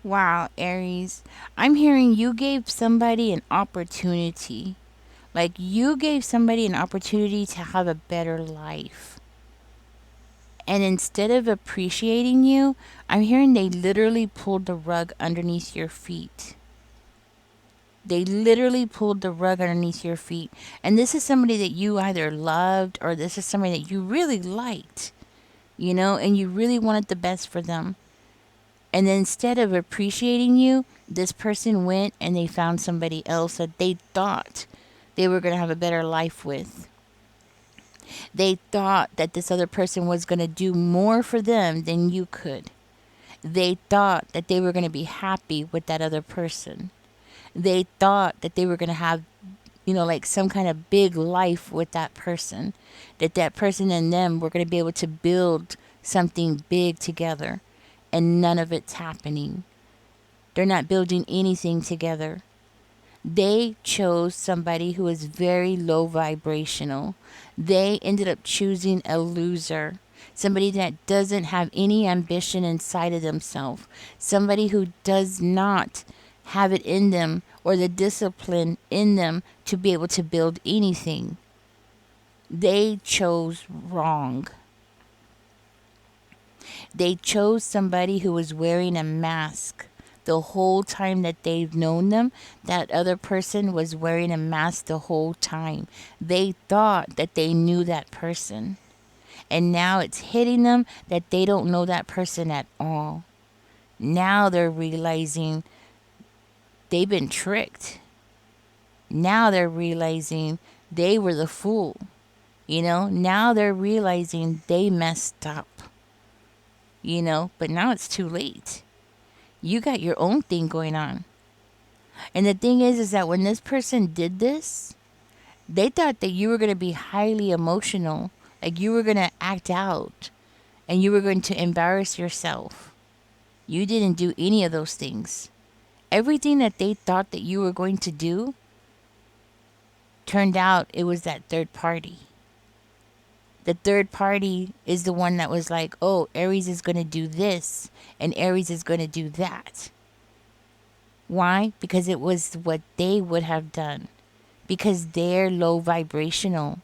Wow, Aries. I'm hearing you gave somebody an opportunity. Like you gave somebody an opportunity to have a better life. And instead of appreciating you, I'm hearing they literally pulled the rug underneath your feet. They literally pulled the rug underneath your feet. And this is somebody that you either loved or this is somebody that you really liked, and you really wanted the best for them. And then instead of appreciating you, this person went and they found somebody else that they thought they were going to have a better life with. They thought that this other person was going to do more for them than you could. They thought that they were going to be happy with that other person. They thought that they were going to have, like some kind of big life with that person. That person and them were going to be able to build something big together. And none of it's happening. They're not building anything together. They chose somebody who is very low vibrational. They ended up choosing a loser. Somebody that doesn't have any ambition inside of themselves. Somebody who does not have it in them or the discipline in them to be able to build anything. They chose wrong. They chose somebody who was wearing a mask. The whole time that they've known them, that other person was wearing a mask the whole time. They thought that they knew that person. And now it's hitting them that they don't know that person at all. Now they're realizing they've been tricked. Now they're realizing they were the fool. Now they're realizing they messed up. But now it's too late. You got your own thing going on. And the thing is that when this person did this, they thought that you were going to be highly emotional, like you were going to act out and you were going to embarrass yourself. You didn't do any of those things. Everything that they thought that you were going to do turned out it was that third party. The third party is the one that was like, oh, Aries is going to do this and Aries is going to do that. Why? Because it was what they would have done. Because they're low vibrational.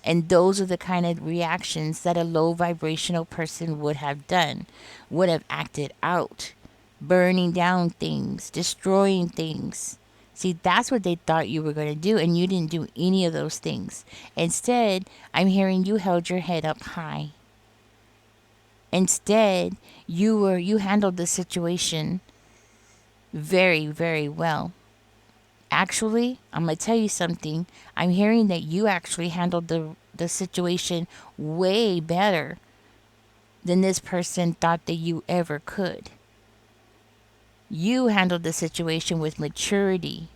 And those are the kind of reactions that a low vibrational person would have done, would have acted out, burning down things, destroying things. See, that's what they thought you were going to do, and you didn't do any of those things. Instead, I'm hearing you held your head up high. Instead, you handled the situation very, very well. Actually, I'm going to tell you something. I'm hearing that you actually handled the situation way better than this person thought that you ever could. You handled the situation with maturity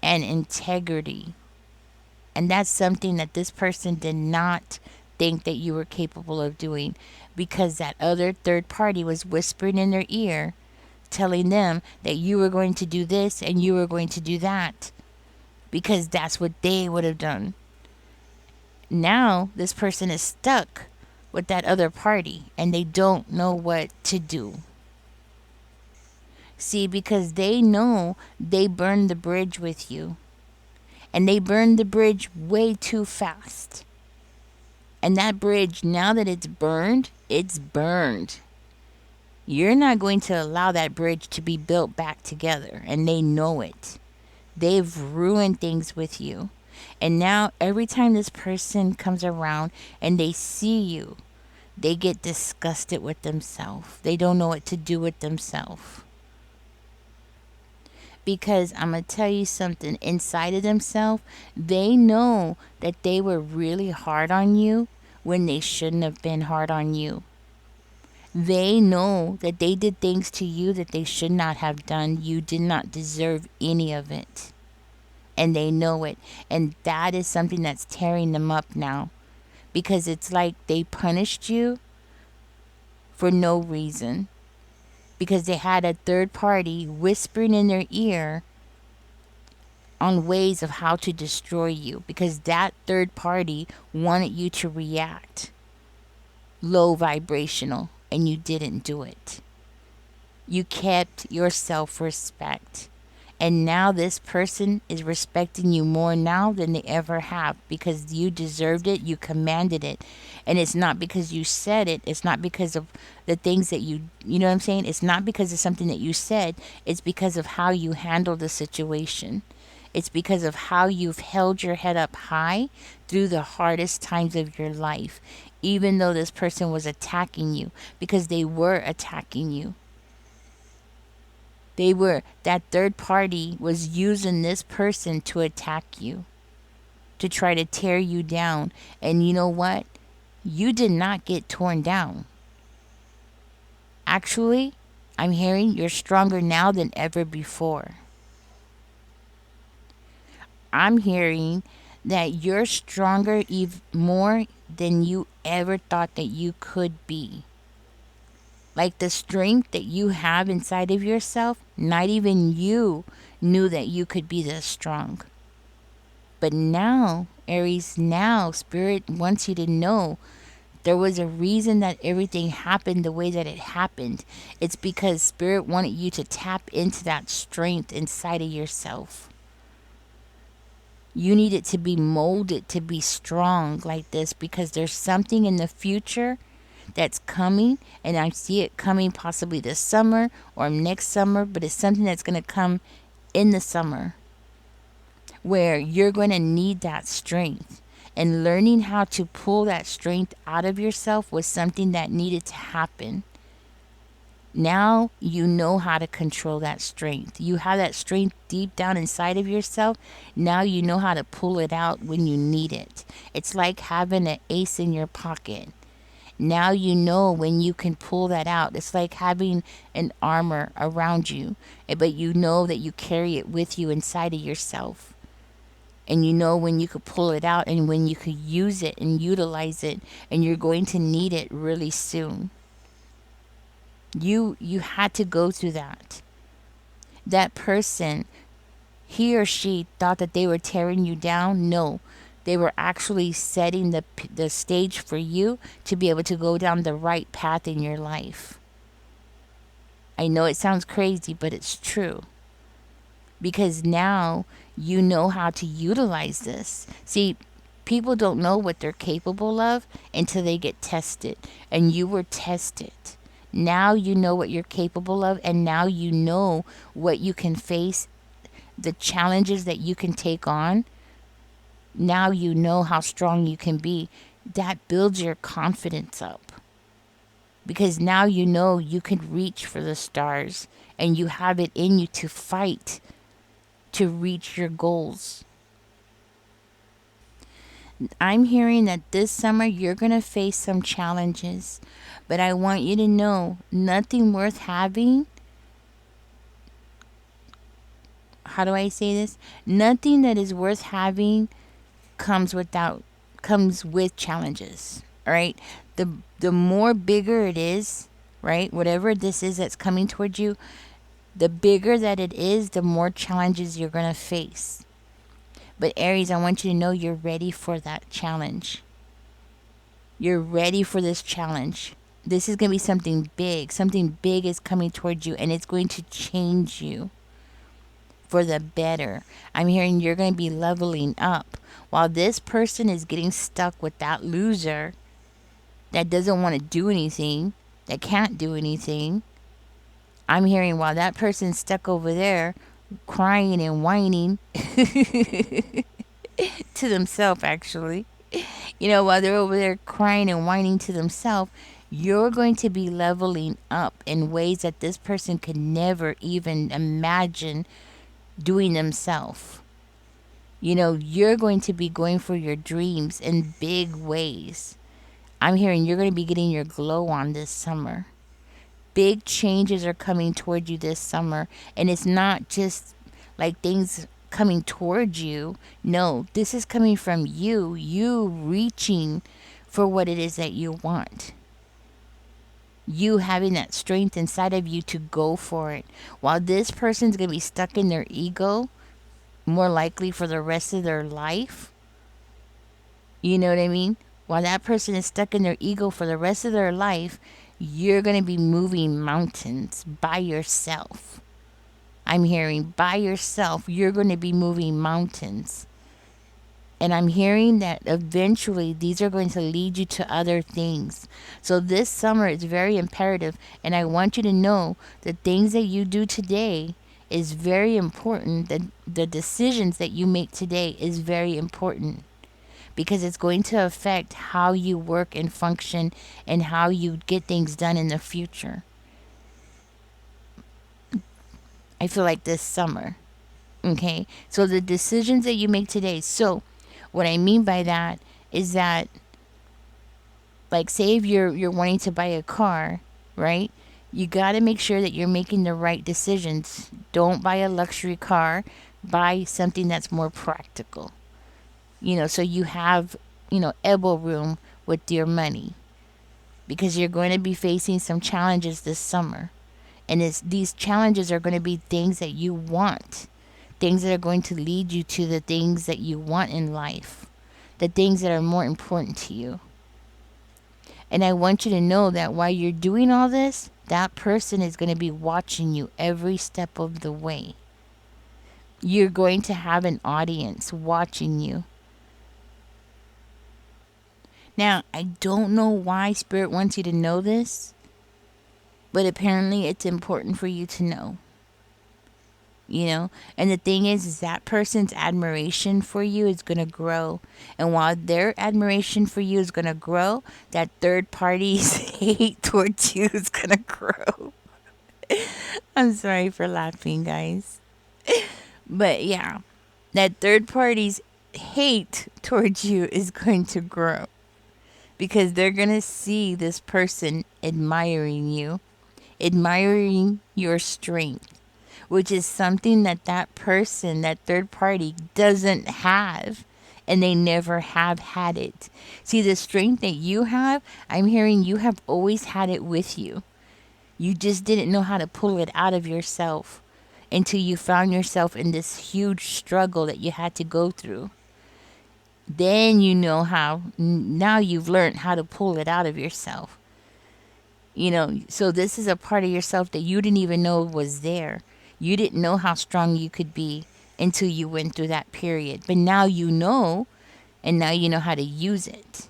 and integrity. And that's something that this person did not think that you were capable of doing, because that other third party was whispering in their ear, telling them that you were going to do this and you were going to do that, because that's what they would have done. Now this person is stuck with that other party and they don't know what to do. See, because they know they burned the bridge with you. And they burned the bridge way too fast. And that bridge, now that it's burned, it's burned. You're not going to allow that bridge to be built back together. And they know it. They've ruined things with you. And now every time this person comes around and they see you, they get disgusted with themselves. They don't know what to do with themselves. Because I'm going to tell you something, inside of themselves, they know that they were really hard on you when they shouldn't have been hard on you. They know that they did things to you that they should not have done. You did not deserve any of it. And they know it. And that is something that's tearing them up now. Because it's like they punished you for no reason. Because they had a third party whispering in their ear on ways of how to destroy you. Because that third party wanted you to react low vibrational and you didn't do it. You kept your self respect. And now this person is respecting you more now than they ever have because you deserved it, you commanded it. And it's not because you said it, it's not because of the things that you know what I'm saying? It's not because of something that you said, it's because of how you handled the situation. It's because of how you've held your head up high through the hardest times of your life, even though this person was attacking you, because they were attacking you. That third party was using this person to attack you, to try to tear you down. And you know what? You did not get torn down. Actually, I'm hearing you're stronger now than ever before. I'm hearing that you're stronger more than you ever thought that you could be. Like the strength that you have inside of yourself, not even you knew that you could be this strong. But now, Aries, now Spirit wants you to know there was a reason that everything happened the way that it happened. It's because Spirit wanted you to tap into that strength inside of yourself. You need it to be molded to be strong like this because there's something in the future that's coming, and I see it coming possibly this summer or next summer, but it's something that's going to come in the summer where you're going to need that strength. And learning how to pull that strength out of yourself was something that needed to happen. Now you know how to control that strength. You have that strength deep down inside of yourself. Now you know how to pull it out when you need it. It's like having an ace in your pocket. Now you know when you can pull that out. It's like having an armor around you, but you know that you carry it with you inside of yourself. And you know when you could pull it out and when you could use it and utilize it, and you're going to need it really soon. You had to go through that. That person, he or she thought that they were tearing you down. No, they were actually setting the stage for you to be able to go down the right path in your life. I know it sounds crazy, but it's true. Because now you know how to utilize this. See, people don't know what they're capable of until they get tested. And you were tested. Now you know what you're capable of, and now you know what you can face, the challenges that you can take on. Now you know how strong you can be. That builds your confidence up. Because now you know you can reach for the stars, and you have it in you to fight to reach your goals. I'm hearing that this summer you're going to face some challenges, but I want you to know nothing worth having. How do I say this? Nothing that is worth having comes with challenges. All right? The more bigger it is, right? Whatever this is that's coming towards you, the bigger that it is, the more challenges you're going to face. But Aries, I want you to know you're ready for that challenge. You're ready for this challenge. This is going to be something big. Something big is coming towards you, and it's going to change you for the better. I'm hearing you're going to be leveling up. While this person is getting stuck with that loser that doesn't want to do anything, that can't do anything, I'm hearing while that person's stuck over there crying and whining to themselves, actually, while they're over there crying and whining to themselves, you're going to be leveling up in ways that this person could never even imagine doing themselves. You're going to be going for your dreams in big ways. I'm hearing you're going to be getting your glow on this summer. Big changes are coming toward you this summer, and it's not just like things coming towards you. No, this is coming from you reaching for what it is that you want. You having that strength inside of you to go for it. While this person's going to be stuck in their ego, more likely for the rest of their life. You know what I mean? While that person is stuck in their ego for the rest of their life, you're going to be moving mountains by yourself. I'm hearing by yourself, you're going to be moving mountains. And I'm hearing that eventually these are going to lead you to other things. So this summer is very imperative. And I want you to know the things that you do today is very important. That the decisions that you make today is very important because it's going to affect how you work and function and how you get things done in the future. I feel like this summer. Okay. So the decisions that you make today. So what I mean by that is that, like, say if you're wanting to buy a car, right? You got to make sure that you're making the right decisions. Don't buy a luxury car. Buy something that's more practical. So you have, elbow room with your money because you're going to be facing some challenges this summer. And these challenges are going to be things that you want, things that are going to lead you to the things that you want in life, the things that are more important to you. And I want you to know that while you're doing all this, that person is going to be watching you every step of the way. You're going to have an audience watching you. Now, I don't know why Spirit wants you to know this, but apparently it's important for you to know. And the thing is that person's admiration for you is going to grow. And while their admiration for you is going to grow, that third party's hate towards you is going to grow. I'm sorry for laughing, guys. But yeah, that third party's hate towards you is going to grow because they're going to see this person admiring you, admiring your strength, which is something that person, that third party, doesn't have. And they never have had it. See, the strength that you have, I'm hearing you have always had it with you. You just didn't know how to pull it out of yourself until you found yourself in this huge struggle that you had to go through. Then you know how. Now you've learned how to pull it out of yourself. So this is a part of yourself that you didn't even know was there. You didn't know how strong you could be until you went through that period. But now you know, and now you know how to use it.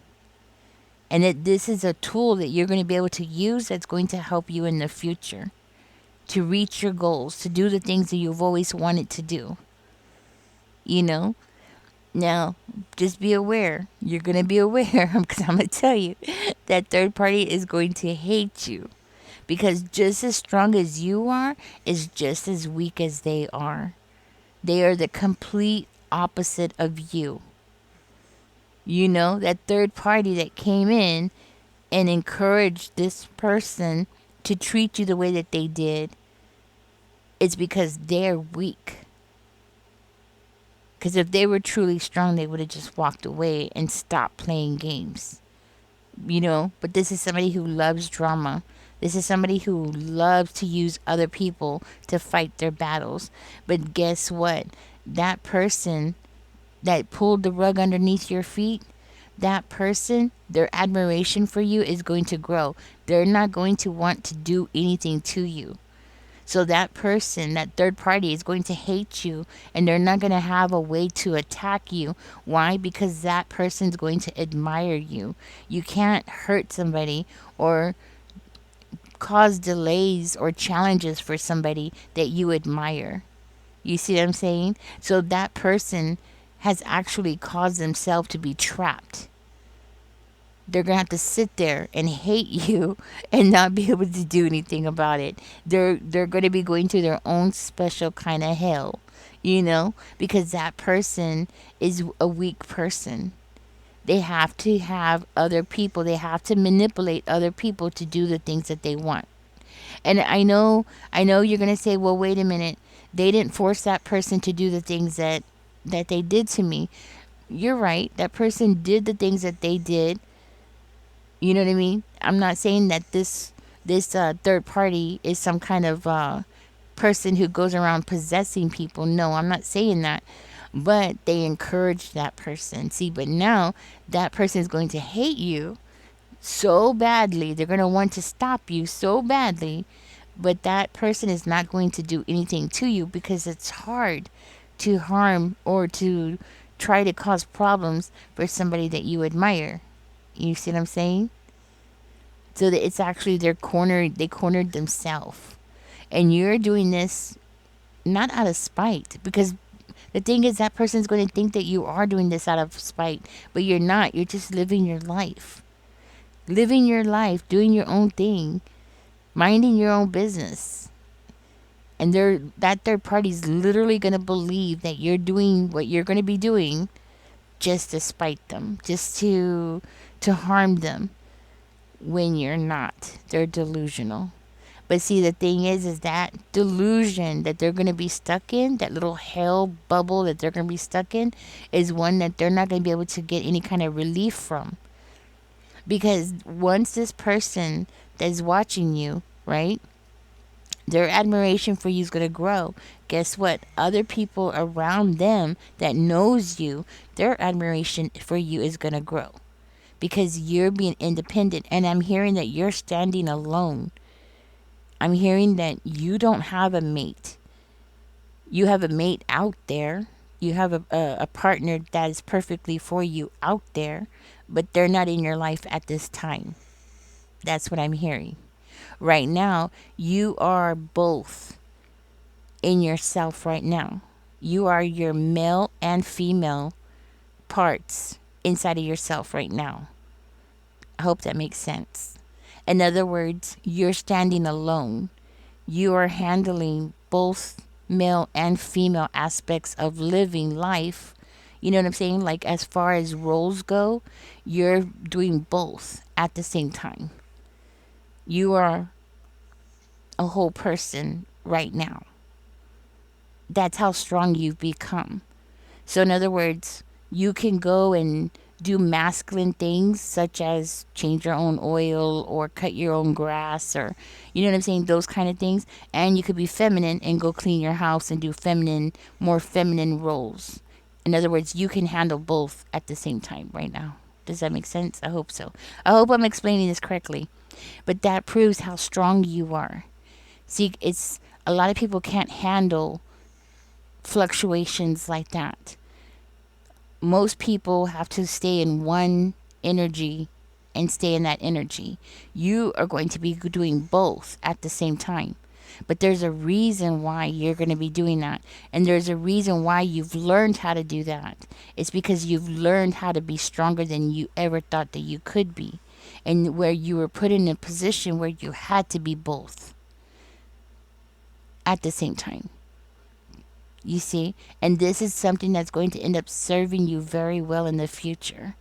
And that this is a tool that you're going to be able to use that's going to help you in the future to reach your goals, to do the things that you've always wanted to do. Now, just be aware. You're going to be aware because I'm going to tell you that third party is going to hate you. Because just as strong as you are is just as weak as they are. They are the complete opposite of you. That third party that came in and encouraged this person to treat you the way that they did, it's because they're weak. Because if they were truly strong, they would have just walked away and stopped playing games. But this is somebody who loves drama. This is somebody who loves to use other people to fight their battles. But guess what? That person that pulled the rug underneath your feet, that person, their admiration for you is going to grow. They're not going to want to do anything to you. So that person, that third party, is going to hate you, and they're not going to have a way to attack you. Why? Because that person's going to admire you. You can't hurt somebody or cause delays or challenges for somebody that you admire. You see what I'm saying? So that person has actually caused themselves to be trapped. They're going to have to sit there and hate you and not be able to do anything about it. They're going to be going through their own special kind of hell, because that person is a weak person. They have to have other people. They have to manipulate other people to do the things that they want. And I know you're going to say, well, wait a minute. They didn't force that person to do the things that they did to me. You're right. That person did the things that they did. You know what I mean? I'm not saying that this third party is some kind of person who goes around possessing people. No, I'm not saying that. But they encouraged that person. See, but now that person is going to hate you so badly. They're going to want to stop you so badly, but that person is not going to do anything to you because it's hard to harm or to try to cause problems for somebody that you admire. You see what I'm saying? So that it's actually they cornered themselves. And you're doing this not out of spite, because the thing is that person's going to think that you are doing this out of spite, but you're not. You're just living your life. Living your life, doing your own thing, minding your own business. And that third party's literally going to believe that you're doing what you're going to be doing just to spite them, just to harm them, when you're not. They're delusional. But see, the thing is that delusion that they're going to be stuck in, that little hell bubble that they're going to be stuck in, is one that they're not going to be able to get any kind of relief from. Because once this person that's watching you, right, their admiration for you is going to grow. Guess what? Other people around them that knows you, their admiration for you is going to grow. Because you're being independent. And I'm hearing that you're standing alone. I'm hearing that you don't have a mate. You have a mate out there. You have a partner that is perfectly for you out there, but they're not in your life at this time. That's what I'm hearing. Right now, you are both in yourself right now. You are your male and female parts inside of yourself right now. I hope that makes sense. In other words, you're standing alone. You are handling both male and female aspects of living life. You know what I'm saying? Like, as far as roles go, you're doing both at the same time. You are a whole person right now. That's how strong you've become. So, in other words, you can go and do masculine things such as change your own oil or cut your own grass, or, you know what I'm saying, those kind of things. And you could be feminine and go clean your house and do more feminine roles. In other words, you can handle both at the same time right now. Does that make sense? I hope so. I hope I'm explaining this correctly. But that proves how strong you are. See, it's a lot of people can't handle fluctuations like that. Most people have to stay in one energy and stay in that energy. You are going to be doing both at the same time. But there's a reason why you're going to be doing that. And there's a reason why you've learned how to do that. It's because you've learned how to be stronger than you ever thought that you could be. And where you were put in a position where you had to be both at the same time. You see? And this is something that's going to end up serving you very well in the future.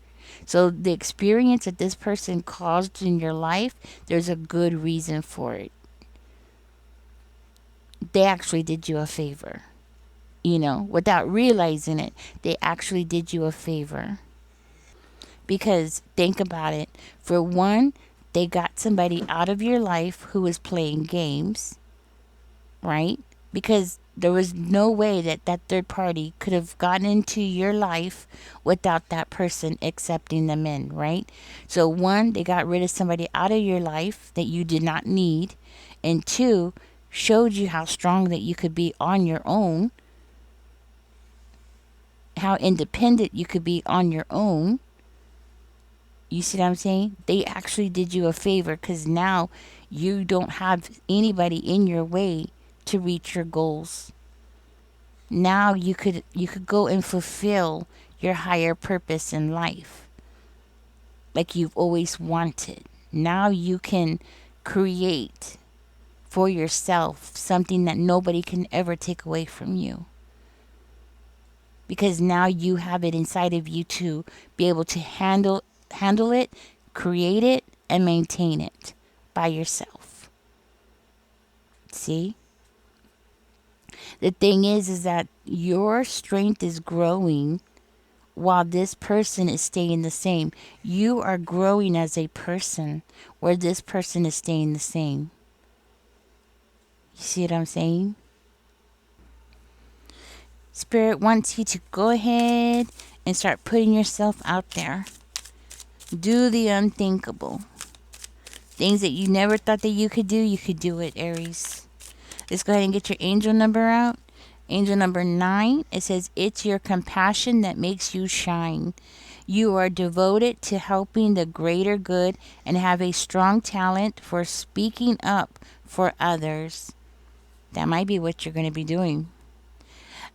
So the experience that this person caused in your life, there's a good reason for it. They actually did you a favor. You know, without realizing it, they actually did you a favor. Because think about it. For one, they got somebody out of your life who was playing games, right? Because there was no way that that third party could have gotten into your life without that person accepting them in, right? So one, they got rid of somebody out of your life that you did not need. And two, showed you how strong that you could be on your own, how independent you could be on your own. You see what I'm saying? They actually did you a favor, because now you don't have anybody in your way to reach your goals. Now you could go and fulfill your higher purpose in life like you've always wanted. Now you can create for yourself something that nobody can ever take away from you. Because now you have it inside of you to be able to handle it, create it, and maintain it by yourself. See? The thing is that your strength is growing while this person is staying the same. You are growing as a person where this person is staying the same. You see what I'm saying? Spirit wants you to go ahead and start putting yourself out there. Do the unthinkable. Things that you never thought that you could do it, Aries. Let's go ahead and get your angel number out. Angel number 9, it says, it's your compassion that makes you shine. You are devoted to helping the greater good and have a strong talent for speaking up for others. That might be what you're going to be doing.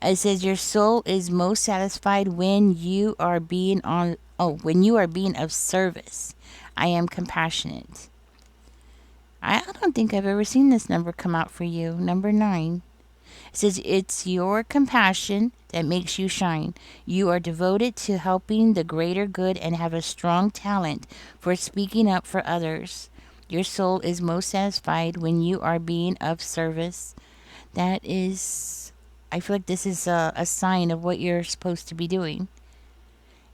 It says your soul is most satisfied when you are being when you are being of service. I am compassionate. I don't think I've ever seen this number come out for you. Number 9. It says it's your compassion that makes you shine. You are devoted to helping the greater good and have a strong talent for speaking up for others. Your soul is most satisfied when you are being of service. That is, I feel like this is a sign of what you're supposed to be doing.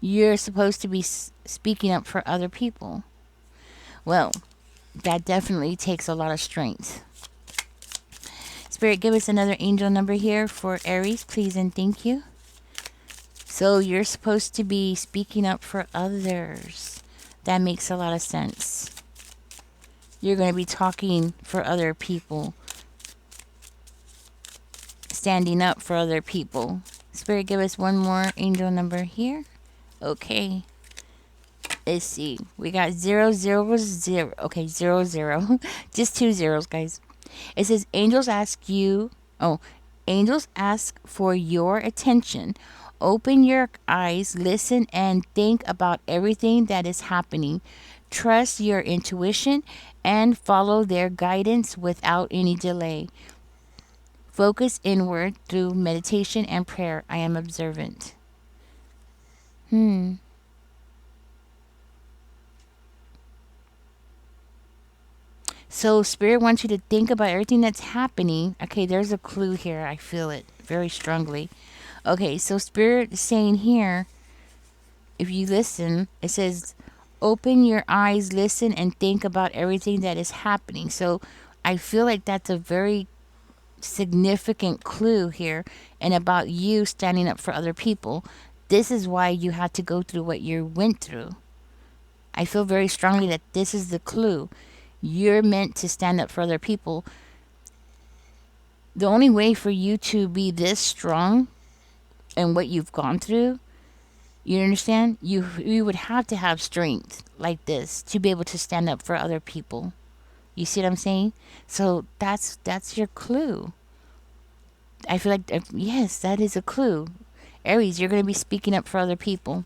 You're supposed to be speaking up for other people. Well, that definitely takes a lot of strength. Spirit, give us another angel number here for Aries, please and thank you. So you're supposed to be speaking up for others. That makes a lot of sense. You're going to be talking for other people. Standing up for other people. Spirit, give us one more angel number here. Okay. Let's see. We got 000. Okay, 00. Just 2 zeros, guys. It says angels ask for your attention. Open your eyes, listen, and think about everything that is happening. Trust your intuition and follow their guidance without any delay. Focus inward through meditation and prayer. I am observant. So Spirit wants you to think about everything that's happening. Okay, there's a clue here. I feel it very strongly. Okay, so Spirit is saying here, if you listen, it says, open your eyes, listen, and think about everything that is happening. So I feel like that's a very significant clue here, and about you standing up for other people. This is why you had to go through what you went through. I feel very strongly that this is the clue. You're meant to stand up for other people. The only way for you to be this strong and what you've gone through, you understand? You would have to have strength like this to be able to stand up for other people. You see what I'm saying? So that's your clue. I feel like yes, that is a clue. Aries, you're going to be speaking up for other people.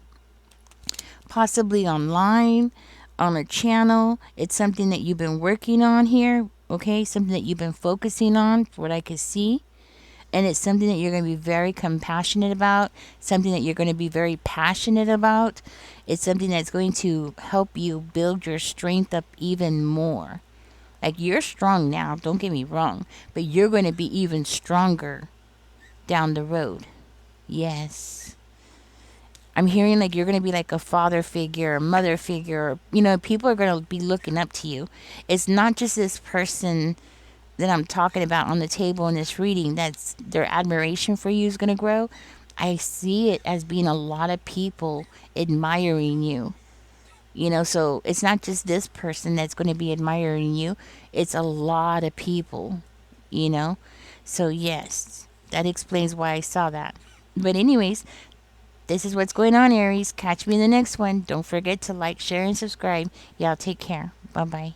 Possibly online, on a channel. It's something that you've been working on here, okay? Something that you've been focusing on, for what I could see. And it's something that you're going to be very compassionate about, something that you're going to be very passionate about. It's something that's going to help you build your strength up even more. Like, you're strong now, don't get me wrong, but you're going to be even stronger down the road. Yes. I'm hearing like you're going to be like a father figure, a mother figure. You know, people are going to be looking up to you. It's not just this person that I'm talking about on the table in this reading that's their admiration for you is going to grow. I see it as being a lot of people admiring you. You know, so it's not just this person that's going to be admiring you. It's a lot of people, you know. So yes, that explains why I saw that. But anyways, this is what's going on, Aries. Catch me in the next one. Don't forget to like, share, and subscribe. Y'all take care. Bye-bye.